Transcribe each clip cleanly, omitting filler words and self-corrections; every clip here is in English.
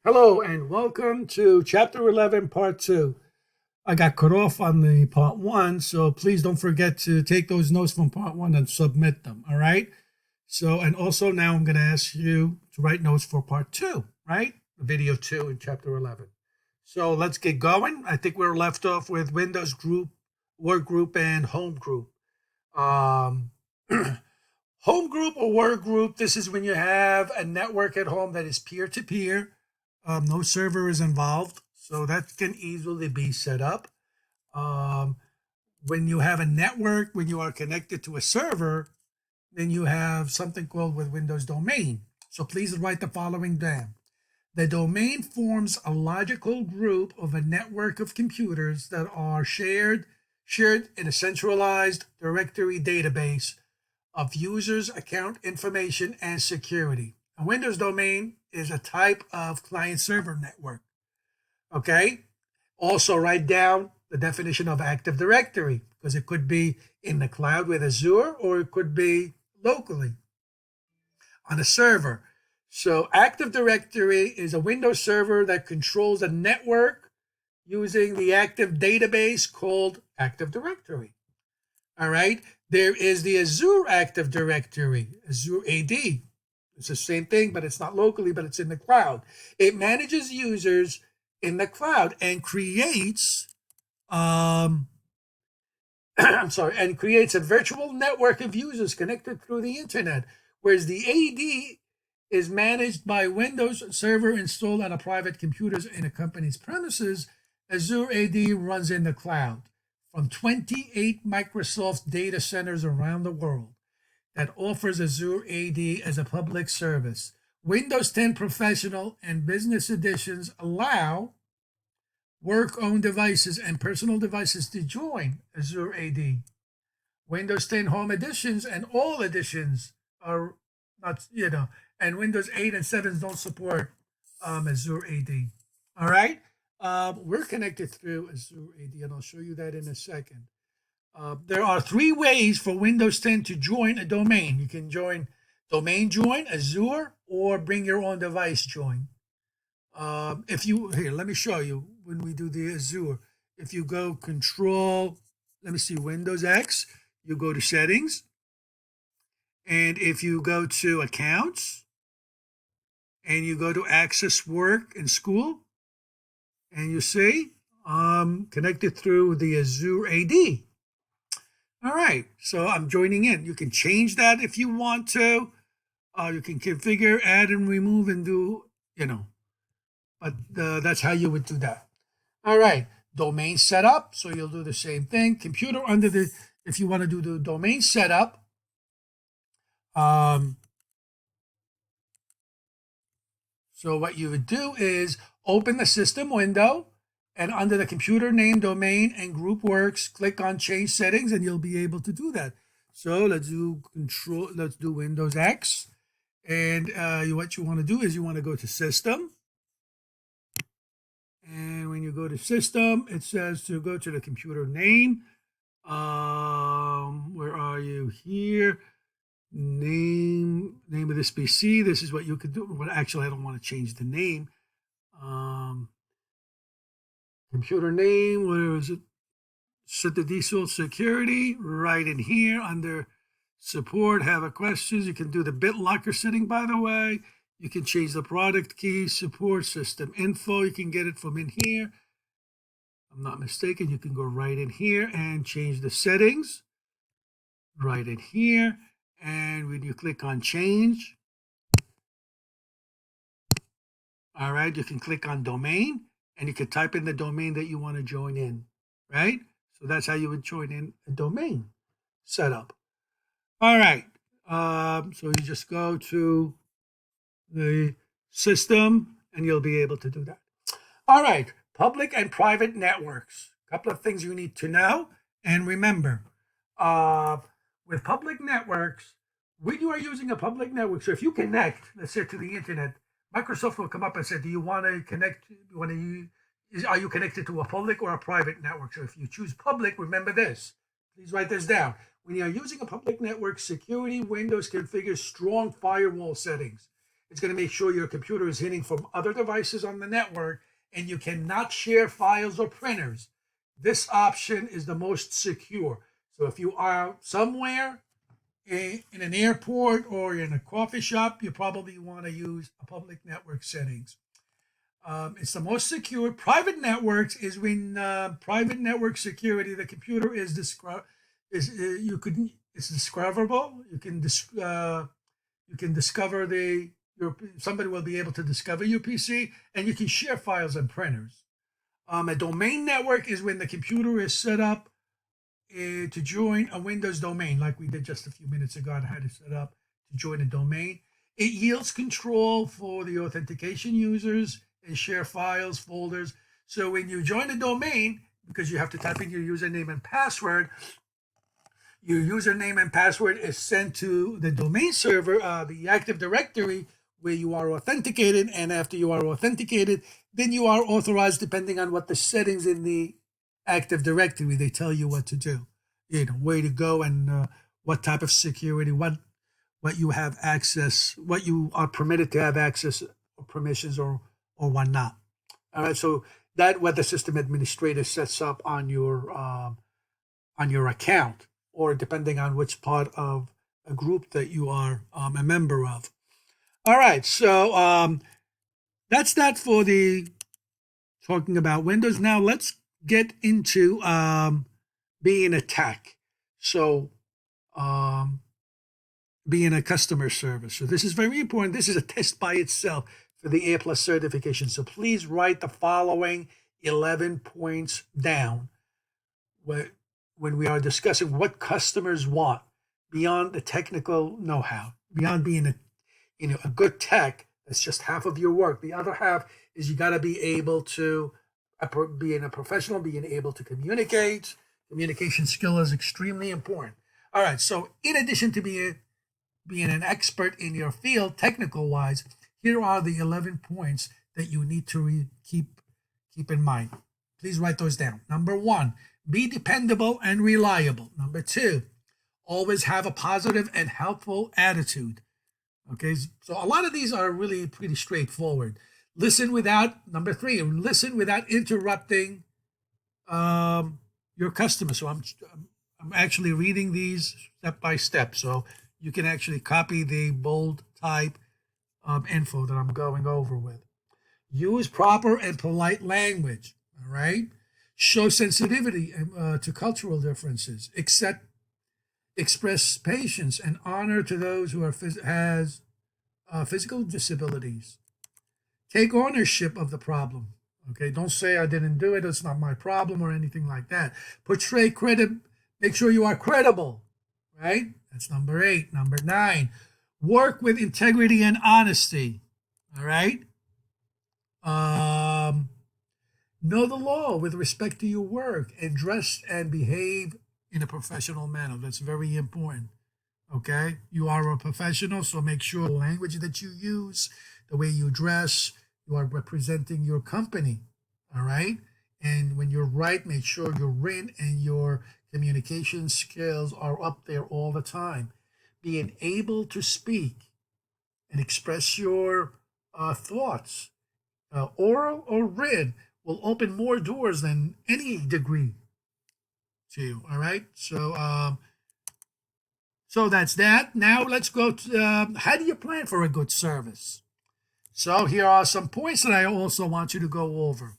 Hello and welcome to Chapter 11, Part 2. I got cut off on the Part 1, so please don't forget to take those notes from Part 1 and submit them, all right? And also now I'm going to ask you to write notes for Part 2, right? Video 2 in Chapter 11. So let's get going. I think we're left off with Windows Group, Work Group, and Home Group. Um, Home group or work group, this is when you have a network at home that is peer-to-peer. No server is involved, so that can easily be set up. Um, when you have a network, when you are connected to a server, then you have something called with Windows domain. So please write the following down. The domain forms a logical group of a network of computers that are shared in a centralized directory database of users' account information and security. A Windows domain is a type of client-server network. Okay? Also write down the definition of Active Directory because it could be in the cloud with Azure or it could be locally on a server. So Active Directory is a Windows server that controls a network using the active database called Active Directory. All right. There is the Azure Active Directory, Azure AD. It's the same thing, but it's not locally, but it's in the cloud. It manages users in the cloud and creates, I'm sorry, and creates a virtual network of users connected through the internet. Whereas the AD is managed by Windows server installed on a private computers in a company's premises. Azure AD runs in the cloud from 28 Microsoft data centers around the world that offers Azure AD as a public service. Windows 10 Professional and Business Editions allow work-owned devices and personal devices to join Azure AD. Windows 10 Home Editions and all editions are not, and Windows 8 and 7 don't support Azure AD. All right? We're connected through Azure AD, and I'll show you that in a second. There are three ways for Windows 10 to join a domain. You can join domain join, Azure, or bring your own device join. Let me show you when we do the Azure. If you go Control, let me see, Windows X, you go to Settings, and if you go to Accounts, and you go to Access Work and School, and you see connected through the Azure AD. All right, so I'm joining in. You can change that if you want to. You can configure, add, and remove, and do, but that's how you would do that. All right, domain setup. So you'll do the same thing. Computer if you want to do the domain setup, so what you would do is open the system window and under the computer name, domain, and group works, click on change settings and you'll be able to do that. So let's do Windows X. And what you want to do is you want to go to system. And when you go to system, it says to go to the computer name. Where are you here? Name of this PC. This is what you could do. Well, actually, I don't want to change the name. Computer name, where is it? Set the default security right in here under support. Have a questions. You can do the BitLocker setting, by the way. You can change the product key, support system info. You can get it from in here. I'm not mistaken. You can go right in here and change the settings right in here. And when you click on change, all right, you can click on domain and you can type in the domain that you want to join in, right? So that's how you would join in a domain setup. All right. So you just go to the system and you'll be able to do that. All right. Public and private networks. A couple of things you need to know and remember. With public networks, when you are using a public network, so if you connect, let's say to the internet, Microsoft will come up and say, do you want to connect? Are you connected to a public or a private network? So if you choose public, remember this. Please write this down. When you're using a public network, security Windows configures strong firewall settings. It's going to make sure your computer is hitting from other devices on the network, and you cannot share files or printers. This option is the most secure. So if you are somewhere in an airport or in a coffee shop, you probably want to use a public network settings. It's the most secure. Private networks is when private network security, the computer is it's discoverable. You can discover somebody will be able to discover your PC, and you can share files and printers. A domain network is when the computer is set up to join a Windows domain, like we did just a few minutes ago on how to set up to join a domain. It yields control for the authentication users and share files, folders. So when you join a domain, because you have to type in your username and password, your username and password is sent to the domain server, the Active Directory, where you are authenticated. And after you are authenticated, then you are authorized, depending on what the settings in the Active Directory, they tell you what to do, where to go, and what type of security, what you have access, what you are permitted to have access or permissions or whatnot. All right, so that what the system administrator sets up on your account, or depending on which part of a group that you are a member of. All right, so that's that for the talking about Windows. Now let's get into being a tech. So being a customer service. So this is very important. This is a test by itself for the A+ certification. So please write the following 11 points down when we are discussing what customers want beyond the technical know-how, beyond being a good tech. That's just half of your work. The other half is you got to be able to, being a professional, being able to communicate. Communication skill is extremely important. All right, so in addition to being an expert in your field, technical-wise, here are the 11 points that you need to keep in mind. Please write those down. Number 1, be dependable and reliable. Number 2, always have a positive and helpful attitude. Okay, so a lot of these are really pretty straightforward. Number 3, listen without interrupting your customer. So I'm actually reading these step by step. So you can actually copy the bold type info that I'm going over with. Use proper and polite language. All right. Show sensitivity to cultural differences. Express patience and honor to those who has physical disabilities. Take ownership of the problem. Okay, don't say I didn't do it, it's not my problem, or anything like that. Portray credit. Make sure you are credible. Right? That's number 8. Number 9, work with integrity and honesty. All right. Know the law with respect to your work, and dress and behave in a professional manner. That's very important. Okay, you are a professional, so make sure the language that you use, the way you dress, you are representing your company. All right, and when you're right, make sure your written and your communication skills are up there all the time. Being able to speak and express your thoughts, oral or written, will open more doors than any degree to you. All right, so that's that. Now let's go to how do you plan for a good service? So here are some points that I also want you to go over.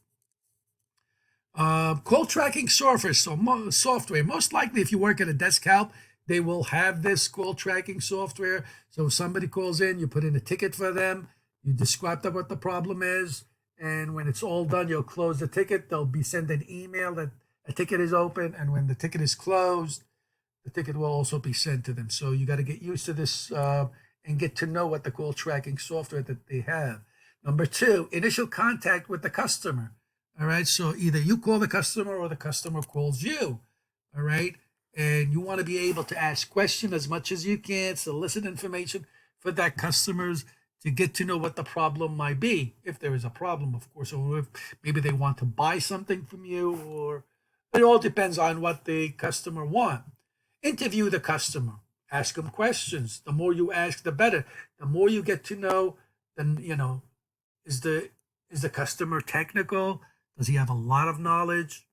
Call tracking software. Software. Most likely, if you work at a desk help, they will have this call tracking software. So if somebody calls in, you put in a ticket for them, you describe what the problem is, and when it's all done, you'll close the ticket. They'll be sent an email that a ticket is open, and when the ticket is closed, the ticket will also be sent to them. So you got to get used to this and get to know what the call tracking software that they have. Number 2, initial contact with the customer. All right, so either you call the customer or the customer calls you. All right, and you want to be able to ask questions as much as you can, solicit information for that customers to get to know what the problem might be, if there is a problem, of course, or if maybe they want to buy something from you, or it all depends on what the customer wants. Interview the customer. Ask them questions. The more you ask, the better. The more you get to know then, is the customer technical? Does he have a lot of knowledge?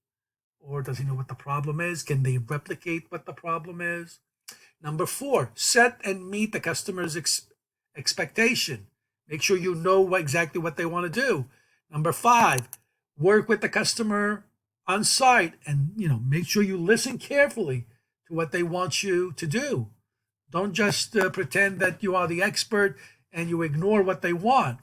Or does he know what the problem is? Can they replicate what the problem is? Number 4, set and meet the customer's expectation. Make sure you know exactly what they want to do. Number 5, work with the customer on site and, make sure you listen carefully to what they want you to do. Don't just pretend that you are the expert and you ignore what they want.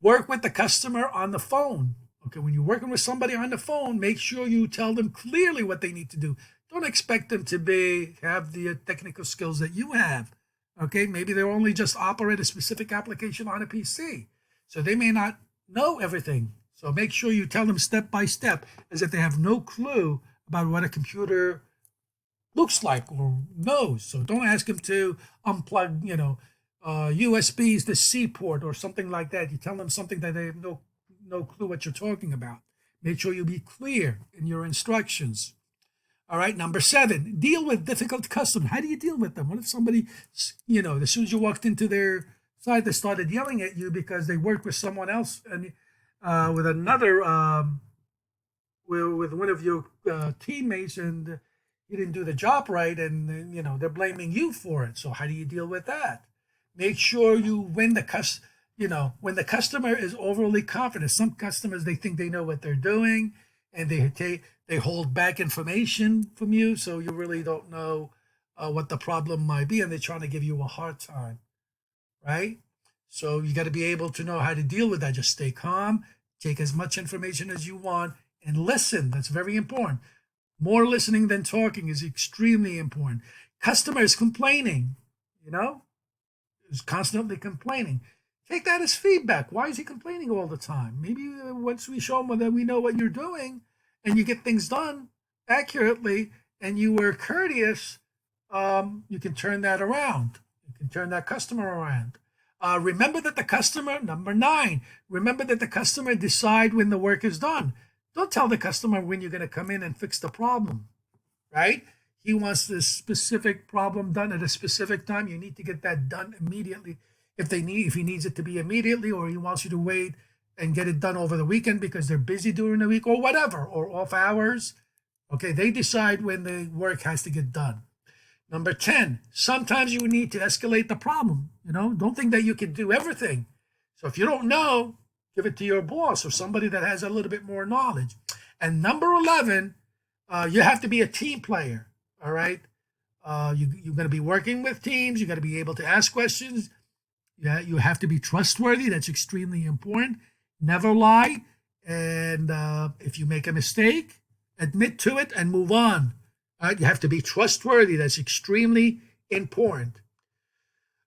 Work with the customer on the phone. Okay, when you're working with somebody on the phone, make sure you tell them clearly what they need to do. Don't expect them to have the technical skills that you have. Okay, maybe they're only just operate a specific application on a PC. So they may not know everything. So make sure you tell them step by step as if they have no clue about what a computer looks like or knows. So don't ask them to unplug, USBs to C port or something like that. You tell them something that they have no clue what you're talking about. Make sure you be clear in your instructions. All right, number 7, deal with difficult customers. How do you deal with them? What if somebody, as soon as you walked into their site, they started yelling at you because they worked with someone else and with another, with one of your teammates, and you didn't do the job right, and they're blaming you for it. So how do you deal with that? Make sure you when the customer is overly confident. Some customers, they think they know what they're doing, and they hold back information from you, so you really don't know what the problem might be, and they're trying to give you a hard time, right? So you got to be able to know how to deal with that. Just stay calm, take as much information as you want, and listen. That's very important. More listening than talking is extremely important. Customer is complaining, is constantly complaining. Take that as feedback. Why is he complaining all the time? Maybe once we show him that we know what you're doing and you get things done accurately and you were courteous, you can turn that around. You can turn that customer around. Remember that the customer, number 9, remember that the customer decide when the work is done. Don't tell the customer when you're going to come in and fix the problem, right? He wants this specific problem done at a specific time. You need to get that done immediately. If he needs it to be immediately, or he wants you to wait and get it done over the weekend because they're busy during the week or whatever, or off hours. Okay, they decide when the work has to get done. Number 10, sometimes you need to escalate the problem. Don't think that you can do everything. So if you don't know, give it to your boss or somebody that has a little bit more knowledge. And number 11, you have to be a team player. All right. You're going to be working with teams. You got to be able to ask questions. Yeah, you have to be trustworthy. That's extremely important. Never lie. And if you make a mistake, admit to it and move on. All right. You have to be trustworthy. That's extremely important.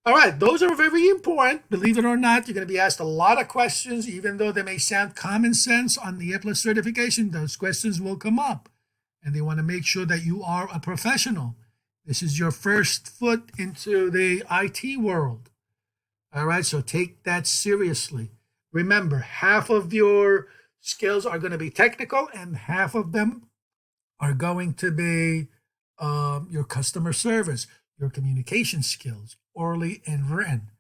All right, those are very important. Believe it or not, you're going to be asked a lot of questions, even though they may sound common sense on the EPLA certification. Those questions will come up, and they want to make sure that you are a professional. This is your first foot into the IT world. All right, so take that seriously. Remember, half of your skills are going to be technical, and half of them are going to be your customer service, your communication skills, orally and written,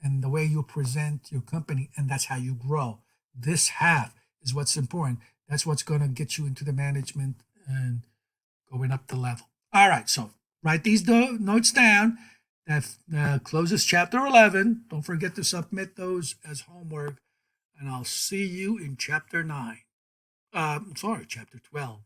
and the way you present your company, and that's how you grow. This half is what's important. That's what's going to get you into the management and going up the level. All right, so write these notes down. That closes chapter 11. Don't forget to submit those as homework, and I'll see you in chapter 9. Chapter 12.